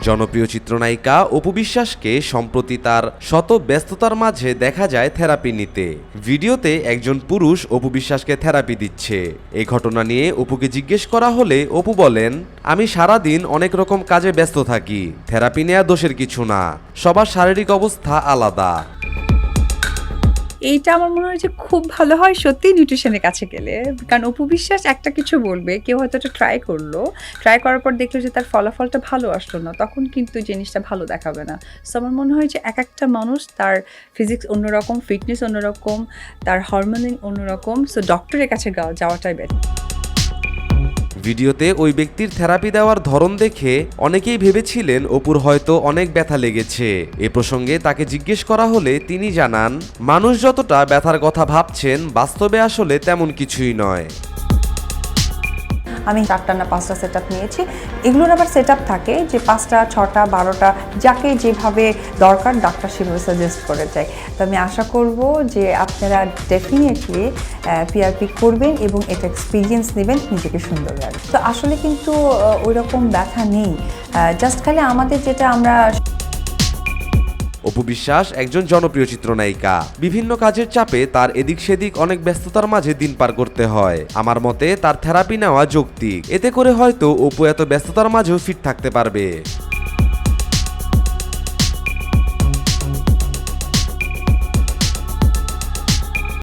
জনপ্রিয় চিত্রনায়িকা অপু বিশ্বাসকে সম্প্রতি তার শত ব্যস্ততার মাঝে দেখা যায় থেরাপি নিতে। ভিডিওতে একজন পুরুষ অপু বিশ্বাসকে থেরাপি দিচ্ছে। এই ঘটনা নিয়ে অপুকে জিজ্ঞেস করা হলে অপু বলেন, আমি সারাদিন অনেক রকম কাজে ব্যস্ত থাকি, থেরাপি নেওয়া দোষের কিছু না, সবার শারীরিক অবস্থা আলাদা। এইটা আমার মনে হয় যে খুব ভালো হয় সত্যি নিউট্রিশনের কাছে গেলে, কারণ অপু বিশ্বাস একটা কিছু বলবে, কেউ হয়তো এটা ট্রাই করলো, ট্রাই করার পর দেখলো যে তার ফলাফলটা ভালো আসলো না, তখন কিন্তু জিনিসটা ভালো দেখাবে না। সো আমার মনে হয় যে এক একটা মানুষ তার ফিজিক্স অন্যরকম, ফিটনেস অন্যরকম, তার হরমোনিং অন্যরকম, সো ডক্টরের কাছে যাওয়াটাই বেটার। ভিডিওতে ওই ব্যক্তির থেরাপি দেওয়ার ধরন দেখে অনেকেই ভেবেছিলেন অপুর হয়তো অনেক ব্যথা লেগেছে। এ প্রসঙ্গে তাকে জিজ্ঞেস করা হলে তিনি জানান, মানুষ যতটা ব্যথার কথা ভাবছেন বাস্তবে আসলে তেমন কিছুই নয়। আমি 4টা না 5টা সেট আপ নিয়েছি। এগুলোর আবার সেট আপ থাকে যে 5টা, 6টা, 12টা যাকে যেভাবে দরকার ডাক্তার সেভাবে সাজেস্ট করে যায়। তো আমি আশা করব যে আপনারা ডেফিনেটলি পিআরপি করবেন এবং এটা এক্সপিরিয়েন্স নেবেন, নিজেকে সুন্দর লাগবে। তো আসলে কিন্তু ওই রকম ব্যথা নেই, জাস্ট খালি আমাদের যেটা আমরা। অপু বিশ্বাস একজন জনপ্রিয় চিত্রনায়িকা। বিভিন্ন কাজের চাপে তার এদিক সেদিক অনেক ব্যস্ততার মাঝে দিন পার করতে হয়। আমার মতে তার থেরাপি নেওয়া যৌক্তিক। এতে করে হয়তো অপু এত ব্যস্ততার মাঝেও ফিট থাকতে পারবে।